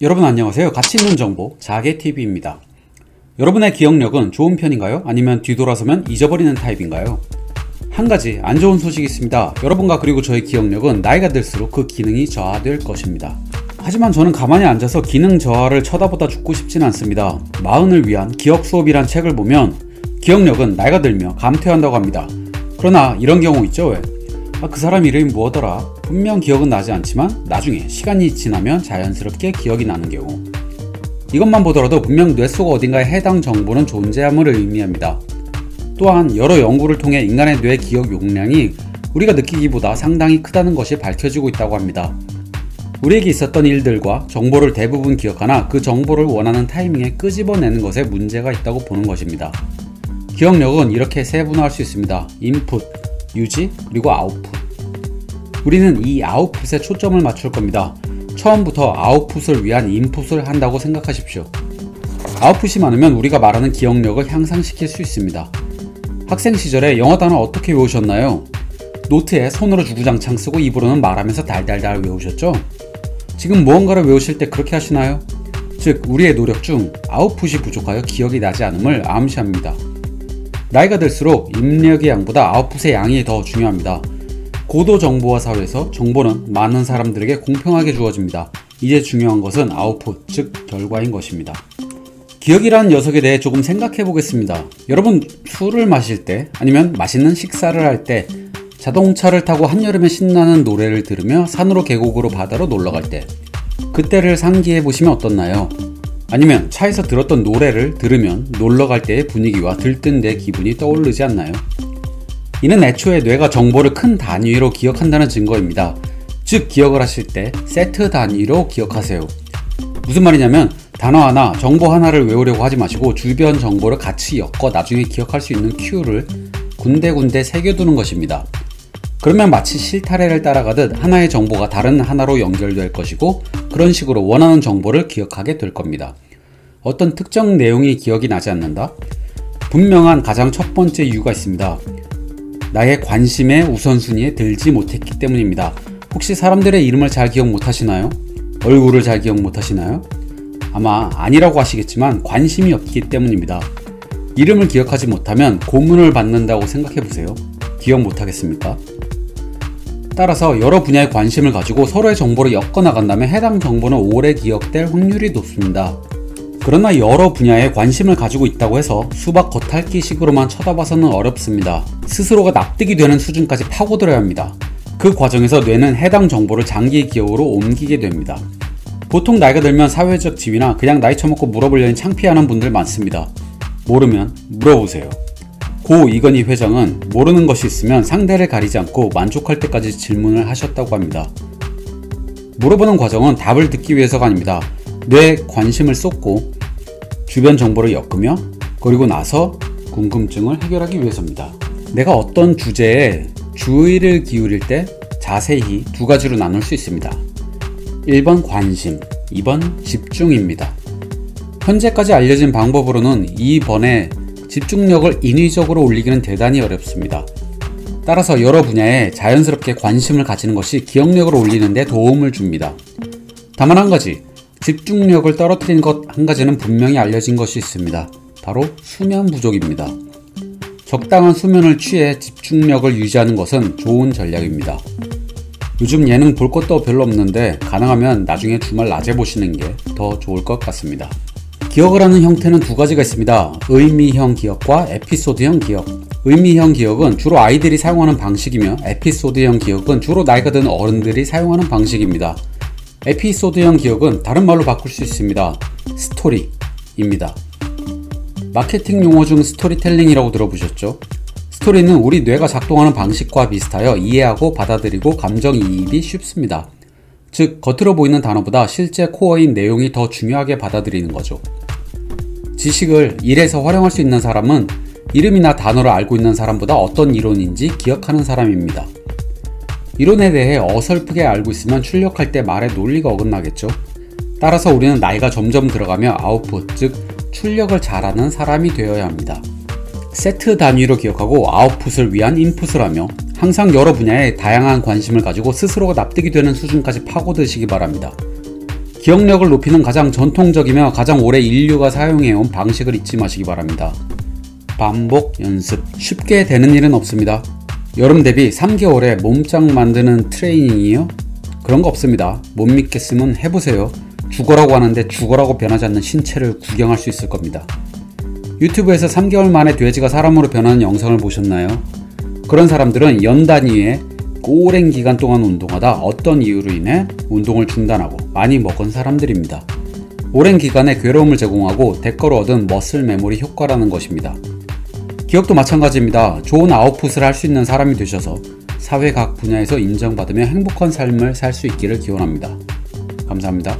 여러분 안녕하세요. 가치 있는 정보 자개TV입니다. 여러분의 기억력은 좋은 편인가요? 아니면 뒤돌아서면 잊어버리는 타입인가요? 한 가지 안 좋은 소식이 있습니다. 여러분과 그리고 저의 기억력은 나이가 들수록 그 기능이 저하될 것입니다. 하지만 저는 가만히 앉아서 기능 저하를 쳐다보다 죽고 싶진 않습니다. 마흔을 위한 기억 수업이란 책을 보면 기억력은 나이가 들며 감퇴한다고 합니다. 그러나 이런 경우 있죠. 왜? 그 사람 이름이 뭐더라? 분명 기억은 나지 않지만 나중에 시간이 지나면 자연스럽게 기억이 나는 경우, 이것만 보더라도 분명 뇌 속 어딘가에 해당 정보는 존재함을 의미합니다. 또한 여러 연구를 통해 인간의 뇌 기억 용량이 우리가 느끼기보다 상당히 크다는 것이 밝혀지고 있다고 합니다. 우리에게 있었던 일들과 정보를 대부분 기억하나 그 정보를 원하는 타이밍에 끄집어내는 것에 문제가 있다고 보는 것입니다. 기억력은 이렇게 세분화할 수 있습니다. 인풋, 유지, 그리고 아웃풋. 우리는 이 아웃풋에 초점을 맞출 겁니다. 처음부터 아웃풋을 위한 인풋을 한다고 생각하십시오. 아웃풋이 많으면 우리가 말하는 기억력을 향상시킬 수 있습니다. 학생 시절에 영어 단어 어떻게 외우셨나요? 노트에 손으로 주구장창 쓰고 입으로는 말하면서 달달달 외우셨죠? 지금 무언가를 외우실 때 그렇게 하시나요? 즉, 우리의 노력 중 아웃풋이 부족하여 기억이 나지 않음을 암시합니다. 나이가 들수록 입력의 양보다 아웃풋의 양이 더 중요합니다. 고도 정보화 사회에서 정보는 많은 사람들에게 공평하게 주어집니다. 이제 중요한 것은 아웃풋, 즉 결과인 것입니다. 기억이라는 녀석에 대해 조금 생각해 보겠습니다. 여러분, 술을 마실 때 아니면 맛있는 식사를 할 때, 자동차를 타고 한여름에 신나는 노래를 들으며 산으로 계곡으로 바다로 놀러갈 때, 그때를 상기해 보시면 어떻나요? 아니면 차에서 들었던 노래를 들으면 놀러갈 때의 분위기와 들뜬 내 기분이 떠오르지 않나요? 이는 애초에 뇌가 정보를 큰 단위로 기억한다는 증거입니다. 즉, 기억을 하실 때 세트 단위로 기억하세요. 무슨 말이냐면 단어 하나, 정보 하나를 외우려고 하지 마시고 주변 정보를 같이 엮어 나중에 기억할 수 있는 큐를 군데군데 새겨두는 것입니다. 그러면 마치 실타래를 따라가듯 하나의 정보가 다른 하나로 연결될 것이고, 그런 식으로 원하는 정보를 기억하게 될 겁니다. 어떤 특정 내용이 기억이 나지 않는다? 분명한 가장 첫 번째 이유가 있습니다. 나의 관심의 우선순위에 들지 못했기 때문입니다. 혹시 사람들의 이름을 잘 기억 못하시나요? 얼굴을 잘 기억 못하시나요? 아마 아니라고 하시겠지만 관심이 없기 때문입니다. 이름을 기억하지 못하면 고문을 받는다고 생각해보세요. 기억 못하겠습니까? 따라서 여러 분야에 관심을 가지고 서로의 정보를 엮어나간다면 해당 정보는 오래 기억될 확률이 높습니다. 그러나 여러 분야에 관심을 가지고 있다고 해서 수박 겉핥기식으로만 쳐다봐서는 어렵습니다. 스스로가 납득이 되는 수준까지 파고들어야 합니다. 그 과정에서 뇌는 해당 정보를 장기 기억으로 옮기게 됩니다. 보통 나이가 들면 사회적 지위나 그냥 나이 처먹고 물어보려니 창피해하는 분들 많습니다. 모르면 물어보세요. 고 이건희 회장은 모르는 것이 있으면 상대를 가리지 않고 만족할 때까지 질문을 하셨다고 합니다. 물어보는 과정은 답을 듣기 위해서가 아닙니다. 뇌에 관심을 쏟고 주변 정보를 엮으며 그리고 나서 궁금증을 해결하기 위해서입니다. 내가 어떤 주제에 주의를 기울일 때 자세히 두 가지로 나눌 수 있습니다. 1번 관심, 2번 집중입니다. 현재까지 알려진 방법으로는 2번의 집중력을 인위적으로 올리기는 대단히 어렵습니다. 따라서 여러 분야에 자연스럽게 관심을 가지는 것이 기억력을 올리는 데 도움을 줍니다. 다만 한 가지, 집중력을 떨어뜨리는 것 한 가지는 분명히 알려진 것이 있습니다. 바로 수면 부족입니다. 적당한 수면을 취해 집중력을 유지하는 것은 좋은 전략입니다. 요즘 예능 볼 것도 별로 없는데 가능하면 나중에 주말 낮에 보시는 게 더 좋을 것 같습니다. 기억을 하는 형태는 두 가지가 있습니다. 의미형 기억과 에피소드형 기억. 의미형 기억은 주로 아이들이 사용하는 방식이며, 에피소드형 기억은 주로 나이가 든 어른들이 사용하는 방식입니다. 에피소드형 기억은 다른 말로 바꿀 수 있습니다. 스토리입니다. 마케팅 용어 중 스토리텔링이라고 들어보셨죠? 스토리는 우리 뇌가 작동하는 방식과 비슷하여 이해하고 받아들이고 감정이입이 쉽습니다. 즉, 겉으로 보이는 단어보다 실제 코어인 내용이 더 중요하게 받아들이는 거죠. 지식을 일에서 활용할 수 있는 사람은 이름이나 단어를 알고 있는 사람보다 어떤 이론인지 기억하는 사람입니다. 이론에 대해 어설프게 알고 있으면 출력할 때 말의 논리가 어긋나겠죠. 따라서 우리는 나이가 점점 들어가며 아웃풋, 즉 출력을 잘하는 사람이 되어야 합니다. 세트 단위로 기억하고 아웃풋을 위한 인풋을 하며 항상 여러 분야에 다양한 관심을 가지고 스스로가 납득이 되는 수준까지 파고드시기 바랍니다. 기억력을 높이는 가장 전통적이며 가장 오래 인류가 사용해온 방식을 잊지 마시기 바랍니다. 반복 연습. 쉽게 되는 일은 없습니다. 여름 대비 3개월에 몸짱 만드는 트레이닝이요? 그런 거 없습니다. 못 믿겠으면 해보세요. 죽어라고 하는데 죽어라고 변하지 않는 신체를 구경할 수 있을 겁니다. 유튜브에서 3개월 만에 돼지가 사람으로 변하는 영상을 보셨나요? 그런 사람들은 연 단위의 오랜 기간 동안 운동하다 어떤 이유로 인해 운동을 중단하고 많이 먹은 사람들입니다. 오랜 기간에 괴로움을 제공하고 대가로 얻은 머슬 메모리 효과라는 것입니다. 기억도 마찬가지입니다. 좋은 아웃풋을 할 수 있는 사람이 되셔서 사회 각 분야에서 인정받으며 행복한 삶을 살 수 있기를 기원합니다. 감사합니다.